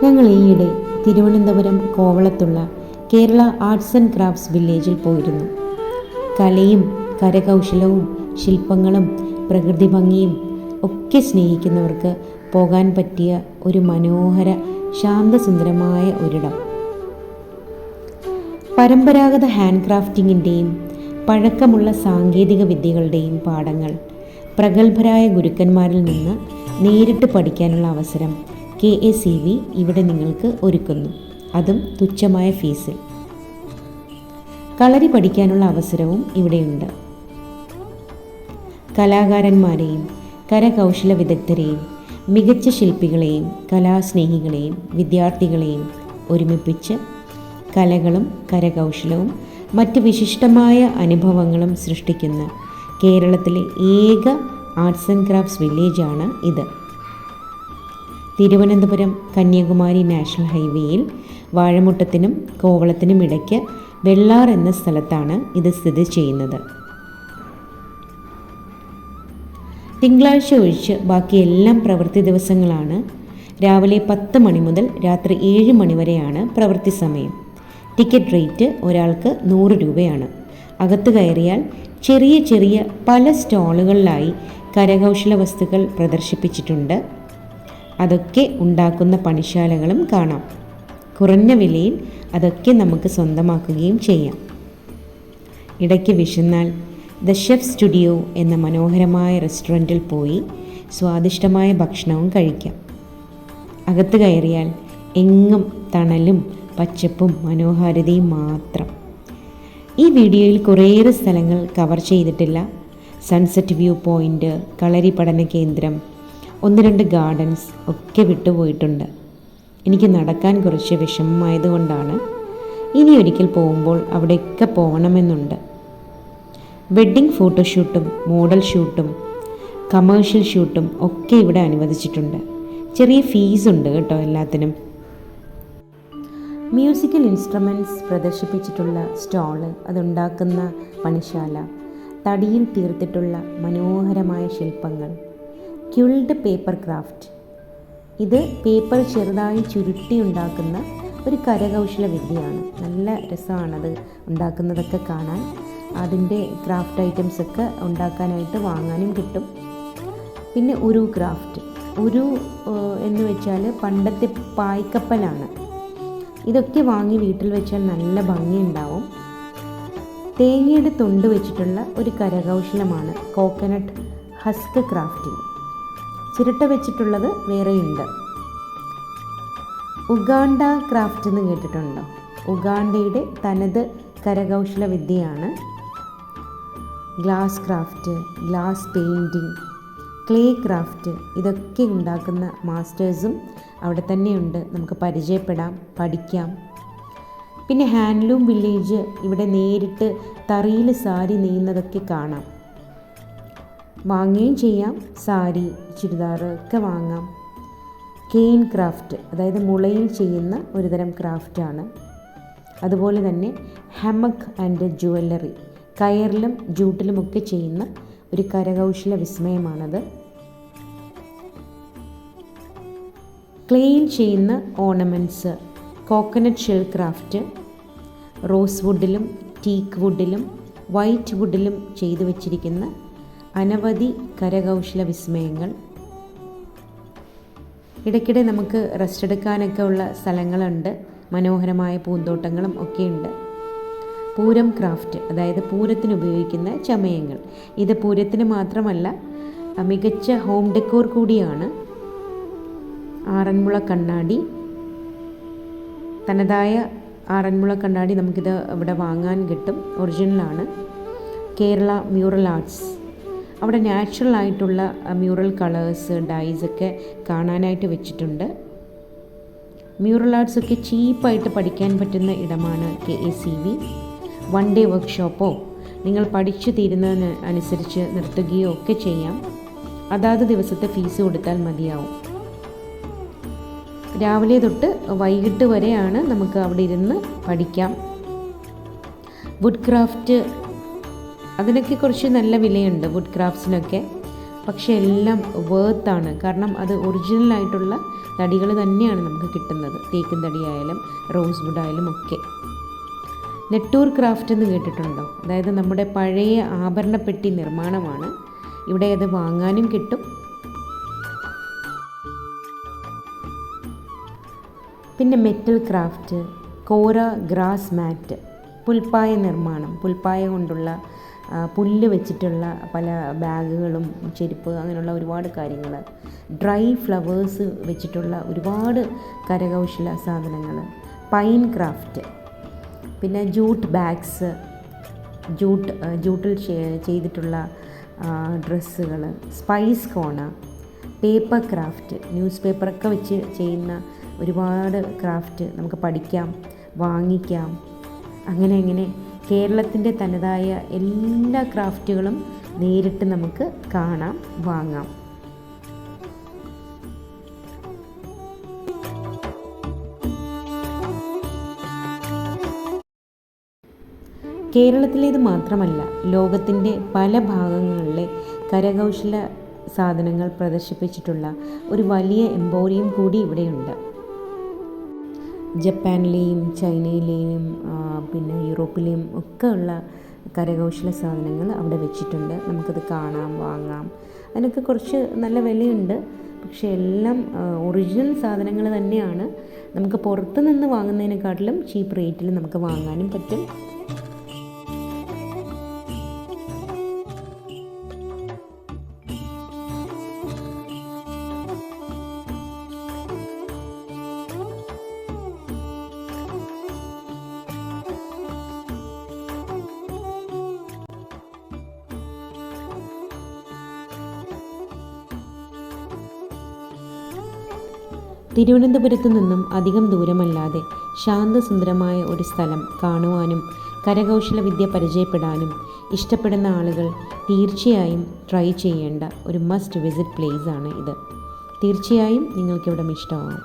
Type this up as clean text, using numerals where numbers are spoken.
ഞങ്ങൾ ഈയിടെ തിരുവനന്തപുരം കോവളത്തുള്ള കേരള ആർട്സ് ആൻഡ് ക്രാഫ്റ്റ്സ് വില്ലേജിൽ പോയിരുന്നു. കലയും കരകൗശലവും ശില്പങ്ങളും പ്രകൃതി ഭംഗിയും ഒക്കെ സ്നേഹിക്കുന്നവർക്ക് പോകാൻ പറ്റിയ ഒരു മനോഹര ശാന്തസുന്ദരമായ ഒരിടം. പരമ്പരാഗത ഹാൻഡ് ക്രാഫ്റ്റിങ്ങിൻ്റെയും പഴക്കമുള്ള സാങ്കേതിക വിദ്യകളുടെയും പാഠങ്ങൾ പ്രഗത്ഭരായ ഗുരുക്കന്മാരിൽ നിന്ന് നേരിട്ട് പഠിക്കാനുള്ള അവസരം KACV ഇവിടെ നിങ്ങൾക്ക് ഒരുക്കുന്നു, അതും തുച്ഛമായ ഫീസിൽ. കളരി പഠിക്കാനുള്ള അവസരവും ഇവിടെയുണ്ട്. കലാകാരന്മാരെയും കരകൗശല വിദഗ്ധരെയും മികച്ച ശില്പികളെയും കലാസ്നേഹികളെയും വിദ്യാർത്ഥികളെയും ഒരുമിപ്പിച്ച് കലകളും കരകൗശലവും മറ്റ് വിശിഷ്ടമായ അനുഭവങ്ങളും സൃഷ്ടിക്കുന്ന കേരളത്തിലെ ഏക ആർട്സ് ആൻഡ് ക്രാഫ്റ്റ്സ് വില്ലേജാണ് ഇത്. തിരുവനന്തപുരം കന്യാകുമാരി നാഷണൽ ഹൈവേയിൽ വാഴമുട്ടത്തിനും കോവളത്തിനും ഇടയ്ക്ക് വെള്ളാർ എന്ന സ്ഥലത്താണ് ഇത് സ്ഥിതി ചെയ്യുന്നത്. തിങ്കളാഴ്ച ഒഴിച്ച് ബാക്കി എല്ലാം പ്രവൃത്തി ദിവസങ്ങളാണ്. രാവിലെ 10 മണി മുതൽ രാത്രി 7 മണി വരെയാണ് പ്രവൃത്തി സമയം. ടിക്കറ്റ് റേറ്റ് ഒരാൾക്ക് 100 രൂപയാണ്. അകത്ത് കയറിയാൽ ചെറിയ ചെറിയ പല സ്റ്റോളുകളിലായി കരകൗശല വസ്തുക്കൾ പ്രദർശിപ്പിച്ചിട്ടുണ്ട്. അതൊക്കെ ഉണ്ടാക്കുന്ന പണിശാലകളും കാണാം. കുറഞ്ഞ വിലയിൽ അതൊക്കെ നമുക്ക് സ്വന്തമാക്കുകയും ചെയ്യാം. ഇടയ്ക്ക് വിശന്നാൽ ദ ഷെഫ് സ്റ്റുഡിയോ എന്ന മനോഹരമായ റെസ്റ്റോറൻറ്റിൽ പോയി സ്വാദിഷ്ടമായ ഭക്ഷണവും കഴിക്കാം. അകത്ത് കയറിയാൽ എങ്ങും തണലും പച്ചപ്പും മനോഹാരിതയും മാത്രം. ഈ വീഡിയോയിൽ കുറേയേറെ സ്ഥലങ്ങൾ കവർ ചെയ്തിട്ടില്ല. സൺസെറ്റ് വ്യൂ പോയിൻ്റ്, കളരി പഠന കേന്ദ്രം, 1-2 ഗാർഡൻസ് ഒക്കെ വിട്ടുപോയിട്ടുണ്ട്. എനിക്ക് നടക്കാൻ കുറച്ച് വിഷമമായതുകൊണ്ടാണ്. ഇനി ഒരിക്കൽ പോകുമ്പോൾ അവിടെയൊക്കെ പോകണമെന്നുണ്ട്. വെഡ്ഡിംഗ് ഫോട്ടോഷൂട്ടും മോഡൽ ഷൂട്ടും കമേഴ്ഷ്യൽ ഷൂട്ടും ഒക്കെ ഇവിടെ അനുവദിച്ചിട്ടുണ്ട്. ചെറിയ ഫീസ് ഉണ്ട് കേട്ടോ എല്ലാത്തിനും. മ്യൂസിക്കൽ ഇൻസ്ട്രുമെൻറ്റ്സ് പ്രദർശിപ്പിച്ചിട്ടുള്ള സ്റ്റോള്, അതുണ്ടാക്കുന്ന പണിശാല, തടിയിൽ തീർത്തിട്ടുള്ള മനോഹരമായ ശില്പങ്ങൾ, ക്യുൾഡ് പേപ്പർ ക്രാഫ്റ്റ്. ഇത് പേപ്പർ ചെറുതായി ചുരുട്ടി ഉണ്ടാക്കുന്ന ഒരു കരകൗശല വിദ്യയാണ്. നല്ല രസമാണത് ഉണ്ടാക്കുന്നതൊക്കെ കാണാൻ. അതിൻ്റെ ക്രാഫ്റ്റ് ഐറ്റംസൊക്കെ ഉണ്ടാക്കാനായിട്ട് വാങ്ങാനും കിട്ടും. പിന്നെ ഉരു ക്രാഫ്റ്റ്. ഉരു എന്ന് വെച്ചാൽ പണ്ടത്തെ പായ്ക്കപ്പലാണ്. ഇതൊക്കെ വാങ്ങി വീട്ടിൽ വെച്ചാൽ നല്ല ഭംഗിയുണ്ടാവും. തേങ്ങയുടെ തൊണ്ട് വെച്ചിട്ടുള്ള ഒരു കരകൗശലമാണ് കോക്കനട്ട് ഹസ്ക് ക്രാഫ്റ്റിംഗ്. ചിരട്ട വെച്ചിട്ടുള്ളത് വേറെയുണ്ട്. ഉഗാണ്ട ക്രാഫ്റ്റ് എന്ന് കേട്ടിട്ടുണ്ടോ? ഉഗാണ്ടയുടെ തനത് കരകൗശല വിദ്യയാണ്. Glass craft, glass painting, clay craft, ഇതൊക്കെ ഉണ്ടാക്കുന്ന മാസ്റ്റേഴ്സും അവിടെ തന്നെയുണ്ട്. നമുക്ക് പരിചയപ്പെടാം, പഠിക്കാം. പിന്നെ ഹാൻഡ്ലൂം വില്ലേജ്. ഇവിടെ നേരിട്ട് തറിയിൽ സാരി നെയ്യുന്നതൊക്കെ കാണാം. വാങ്ങുകയും ചെയ്യാം. സാരി, ചുരിദാർ ഒക്കെ വാങ്ങാം. കെയിൻ ക്രാഫ്റ്റ്, അതായത് മുളയിൽ ചെയ്യുന്ന ഒരുതരം ക്രാഫ്റ്റാണ്. അതുപോലെ തന്നെ ഹെമക് ആൻഡ് ജുവല്ലറി, കയറിലും ജൂട്ടിലുമൊക്കെ ചെയ്യുന്ന ഒരു കരകൗശല വിസ്മയമാണത്. ക്ലേയിൽ ചെയ്യുന്ന ornaments, coconut shell craft, rose വുഡിലും ടീക്ക് വുഡിലും വൈറ്റ് വുഡിലും ചെയ്തു വച്ചിരിക്കുന്ന അനവധി കരകൗശല വിസ്മയങ്ങൾ. ഇടയ്ക്കിടെ നമുക്ക് റെസ്റ്റ് എടുക്കാനൊക്കെ ഉള്ള സ്ഥലങ്ങളുണ്ട്. മനോഹരമായ പൂന്തോട്ടങ്ങളും ഒക്കെയുണ്ട്. പൂരം ക്രാഫ്റ്റ്, അതായത് പൂരത്തിന് ഉപയോഗിക്കുന്ന ചമയങ്ങൾ. ഇത് പൂരത്തിന് മാത്രമല്ല, മികച്ച ഹോം ഡെക്കോർ കൂടിയാണ്. ആറന്മുള കണ്ണാടി, തനതായ ആറന്മുള കണ്ണാടി നമുക്കിത് ഇവിടെ വാങ്ങാൻ കിട്ടും. ഒറിജിനലാണ്. കേരള മ്യൂറൽ ആർട്സ്, അവിടെ നാച്ചുറൽ ആയിട്ടുള്ള മ്യൂറൽ കളേഴ്സ്, ഡൈസൊക്കെ കാണാനായിട്ട് വെച്ചിട്ടുണ്ട്. മ്യൂറൽ ആർട്സൊക്കെ ചീപ്പായിട്ട് പഠിക്കാൻ പറ്റുന്ന ഇടമാണ് KACV. 1 ഡേ വർക്ക്ഷോപ്പോ നിങ്ങൾ പഠിച്ചു തീരുന്നതിന് അനുസരിച്ച് നിർത്തുകയോ ഒക്കെ ചെയ്യാം. അതാത് ദിവസത്തെ ഫീസ് കൊടുത്താൽ മതിയാവും. രാവിലെ തൊട്ട് വൈകിട്ട് വരെയാണ് നമുക്ക് അവിടെ ഇരുന്ന് പഠിക്കാം. വുഡ് ക്രാഫ്റ്റ്, അതിനൊക്കെ കുറച്ച് നല്ല വിലയുണ്ട് വുഡ് ക്രാഫ്റ്റ്സിനൊക്കെ. പക്ഷേ എല്ലാം വേർത്താണ്. കാരണം അത് ഒറിജിനലായിട്ടുള്ള തടികൾ തന്നെയാണ് നമുക്ക് കിട്ടുന്നത്. തേക്കിൻ തടിയായാലും റോസ് വുഡായാലും ഒക്കെ. നെട്ടൂർ ക്രാഫ്റ്റ് എന്ന് കേട്ടിട്ടുണ്ടോ? അതായത് നമ്മുടെ പഴയ ആഭരണപ്പെട്ടി നിർമ്മാണമാണ്. ഇവിടെ അത് വാങ്ങാനും കിട്ടും. പിന്നെ മെറ്റൽ ക്രാഫ്റ്റ്, കോര ഗ്രാസ് മാറ്റ്, പുൽപ്പായ നിർമ്മാണം, പുൽപ്പായ കൊണ്ടുള്ള പുല്ല് വെച്ചിട്ടുള്ള പല ബാഗുകളും ചെരുപ്പ് അങ്ങനെയുള്ള ഒരുപാട് കാര്യങ്ങൾ, ഡ്രൈ ഫ്ലവേഴ്സ് വെച്ചിട്ടുള്ള ഒരുപാട് കരകൗശല സാധനങ്ങൾ, പൈൻ ക്രാഫ്റ്റ്, പിന്നെ ജൂട്ട് ബാഗ്സ്, ജൂട്ടിൽ ചെയ്തിട്ടുള്ള ഡ്രസ്സുകൾ, സ്പൈസ് കോണ, പേപ്പർ ക്രാഫ്റ്റ്, ന്യൂസ് പേപ്പറൊക്കെ വെച്ച് ചെയ്യുന്ന ഒരുപാട് ക്രാഫ്റ്റ് നമുക്ക് പഠിക്കാം, വാങ്ങിക്കാം. അങ്ങനെ കേരളത്തിൻ്റെ തനതായ എല്ലാ ക്രാഫ്റ്റുകളും നേരിട്ട് നമുക്ക് കാണാം, വാങ്ങാം. കേരളത്തിലേത് മാത്രമല്ല, ലോകത്തിൻ്റെ പല ഭാഗങ്ങളിലെ കരകൗശല സാധനങ്ങൾ പ്രദർശിപ്പിച്ചിട്ടുള്ള ഒരു വലിയ എംപോറിയം കൂടി ഇവിടെയുണ്ട്. ജപ്പാനിലെയും ചൈനയിലെയും പിന്നെ യൂറോപ്പിലെയും ഒക്കെ ഉള്ള കരകൗശല സാധനങ്ങൾ അവിടെ വെച്ചിട്ടുണ്ട്. നമുക്കത് കാണാം, വാങ്ങാം. അതിനൊക്കെ കുറച്ച് നല്ല വിലയുണ്ട്. പക്ഷേ എല്ലാം ഒറിജിനൽ സാധനങ്ങൾ തന്നെയാണ്. നമുക്ക് പുറത്ത് നിന്ന് വാങ്ങുന്നതിനെക്കാട്ടിലും ചീപ്പ് റേറ്റിൽ നമുക്ക് വാങ്ങാനും പറ്റും. തിരുവനന്തപുരത്തു നിന്നും അധികം ദൂരമല്ലാതെ ശാന്തസുന്ദരമായ ഒരു സ്ഥലം കാണുവാനും കരകൗശല വിദ്യ പരിചയപ്പെടാനും ഇഷ്ടപ്പെടുന്ന ആളുകൾ തീർച്ചയായും ട്രൈ ചെയ്യേണ്ട ഒരു മസ്റ്റ് വിസിറ്റ് പ്ലേസ് ആണ് ഇത്. തീർച്ചയായും നിങ്ങൾക്കിവിടെ ഇഷ്ടമാകും.